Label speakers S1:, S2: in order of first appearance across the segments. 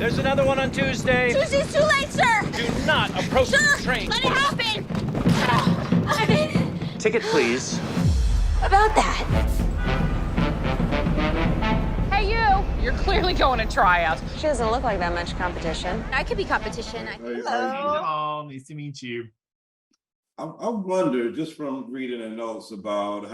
S1: There's another one on Tuesday.
S2: Tuesday's too late, sir.
S1: Do not approach
S2: Sir,
S1: the train.
S2: let it happen. I mean,
S1: Ticket, please.
S2: about that.
S3: Hey, you! You're clearly going to tryouts.
S4: She doesn't look like that much competition.
S2: I could be competition.
S5: Hello, nice to meet you.
S6: I wonder, just from reading the notes about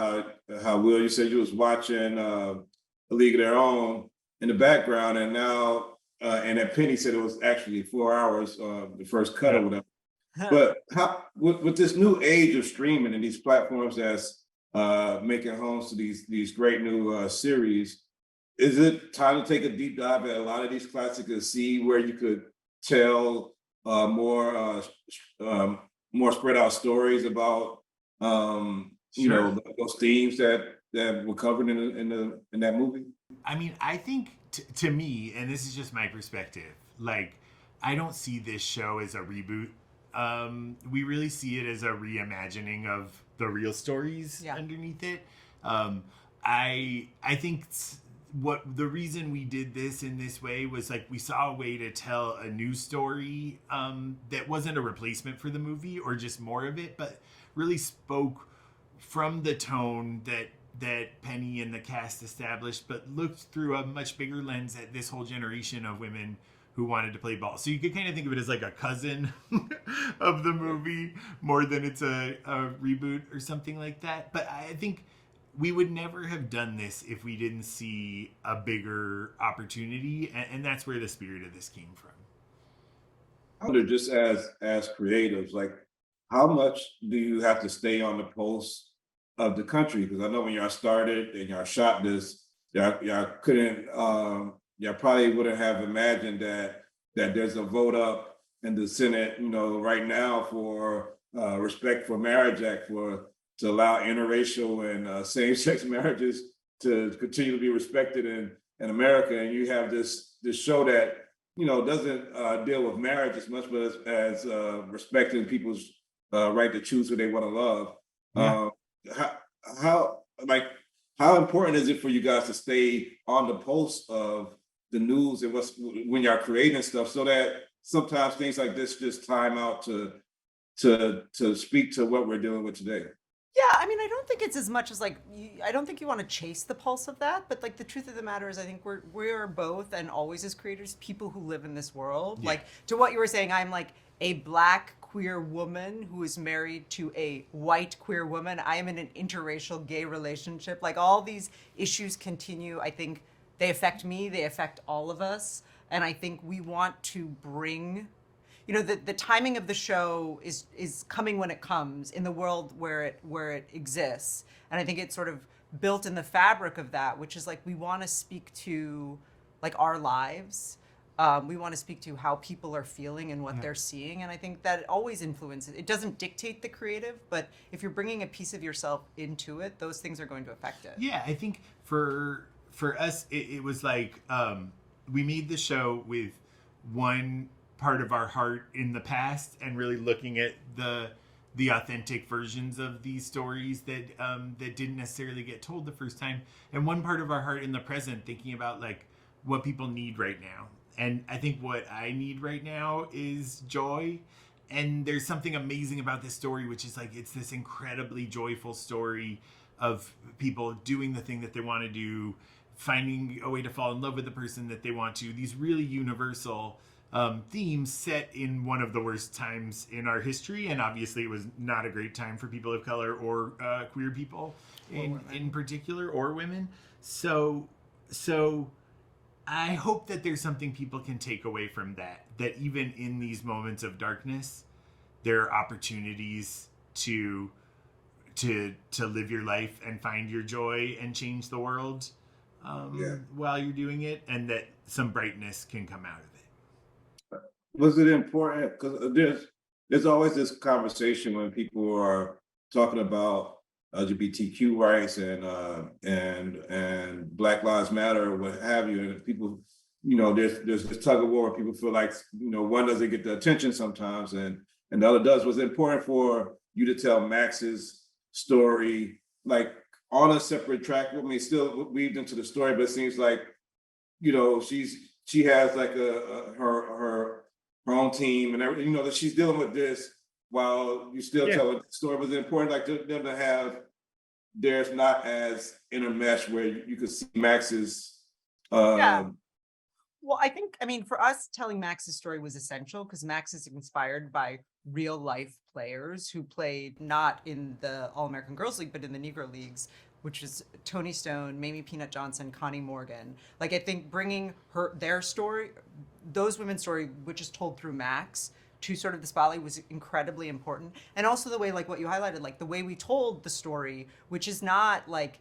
S6: how Will, you said you was watching A League of Their Own in the background, and now and that Penny said it was actually 4 hours, the first cut or whatever. But how with this new age of streaming and these platforms that's making homes to these great new series, is it time to take a deep dive at a lot of these classics and see where you could tell more spread out stories about those themes that were covered in that movie?
S5: I mean, I think to me, and this is just my perspective, like, I don't see this show as a reboot. We really see it as a reimagining of the real stories underneath it. I think what the reason we did this in this way was, like, we saw a way to tell a new story that wasn't a replacement for the movie or just more of it, but really spoke from the tone that Penny and the cast established, but looked through a much bigger lens at this whole generation of women who wanted to play ball. So you could kind of think of it as like a cousin of the movie more than it's a reboot or something like that. But I think we would never have done this if we didn't see a bigger opportunity, and that's where the spirit of this came from.
S6: I wonder, just as creatives, like, how much do you have to stay on the pulse of the country? Because I know when y'all started and y'all shot this, y'all couldn't, y'all probably wouldn't have imagined that there's a vote up in the Senate, right now for Respect for Marriage Act to allow interracial and same-sex marriages to continue to be respected in America. And you have this show that, doesn't deal with marriage as much, but as respecting people's right to choose who they want to love. Yeah. How important is it for you guys to stay on the pulse of the news and when y'all creating stuff, so that sometimes things like this just time out to speak to what we're dealing with today?
S7: Yeah, I mean, I don't think it's as much as I don't think you want to chase the pulse of that, but the truth of the matter is, I think we're both, and always as creators, people who live in this world. Yeah. Like, to what you were saying, I'm like a Black queer woman who is married to a white queer woman. I am in an interracial gay relationship. Like, all these issues continue. I think they affect me, they affect all of us. And I think we want to bring, the timing of the show is coming when it comes in the world where it exists. And I think it's sort of built in the fabric of that, which is like, we want to speak to like our lives. We want to speak to how people are feeling and what they're seeing. And I think that always influences. It doesn't dictate the creative, but if you're bringing a piece of yourself into it, those things are going to affect it.
S5: Yeah, I think for us, it was like, we made the show with one part of our heart in the past and really looking at the authentic versions of these stories that didn't necessarily get told the first time, and one part of our heart in the present, thinking about like what people need right now. And I think what I need right now is joy. And there's something amazing about this story, which is like, it's this incredibly joyful story of people doing the thing that they want to do, finding a way to fall in love with the person that they want to. These really universal themes set in one of the worst times in our history. And obviously it was not a great time for people of color or queer people in particular, or women. So I hope that there's something people can take away from that even in these moments of darkness, there are opportunities to live your life and find your joy and change the world while you're doing it, and that some brightness can come out of it.
S6: Was it important? Because there's always this conversation when people are talking about LGBTQ rights and Black Lives Matter, or what have you, and people, there's this tug of war where people feel like, one doesn't get the attention sometimes and the other does. Was it important for you to tell Max's story like on a separate track? I mean, still weaved into the story, but it seems like, she's she has like her own team and everything, you know, that she's dealing with this while you still
S5: Yeah.
S6: telling the story. Was it important like them to have there's not as intermesh where you could see Max's
S7: Yeah. Well, I think, I mean, for us, telling Max's story was essential because Max is inspired by real life players who played not in the All American Girls League, but in the Negro Leagues, which is Tony Stone, Mamie Peanut Johnson, Connie Morgan. Like, I think bringing their story, those women's story, which is told through Max, to sort of the spotlight was incredibly important. And also the way, like what you highlighted, like the way we told the story, which is not like,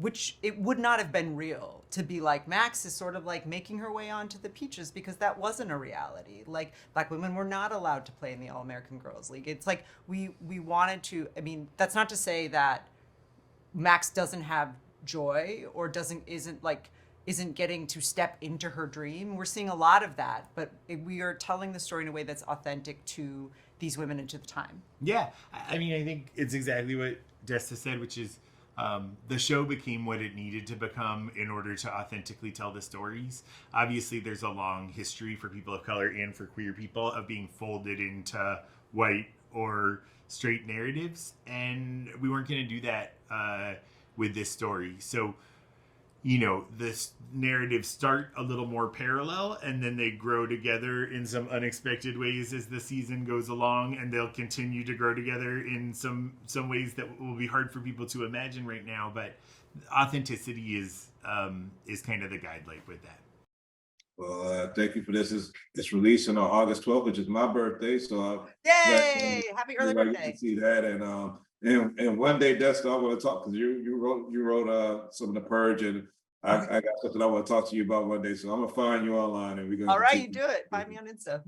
S7: which it would not have been real to be like Max is sort of like making her way onto the Peaches because that wasn't a reality. Like Black women were not allowed to play in the All American Girls League. It's like we wanted to. I mean, that's not to say that Max doesn't have joy or isn't getting to step into her dream. We're seeing a lot of that, but we are telling the story in a way that's authentic to these women and to the time.
S5: Yeah, I mean, I think it's exactly what Desta said, which is the show became what it needed to become in order to authentically tell the stories. Obviously, there's a long history for people of color and for queer people of being folded into white or straight narratives, and we weren't going to do that with this story. So, you know, this narratives start a little more parallel and then they grow together in some unexpected ways as the season goes along, and they'll continue to grow together in some ways that will be hard for people to imagine right now. But authenticity is kind of the guideline with that.
S6: Well, thank you for this. It's releasing on August 12th, which is my birthday. So
S7: Yay! Happy early
S6: everybody
S7: birthday.
S6: can see that. And one day, Desta, I want to talk because you wrote some of the Purge, and I got something I want to talk to you about one day. So I'm gonna find you online and we're gonna.
S7: All right, you do it. Find me on Insta.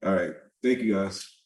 S6: All right. Thank you guys.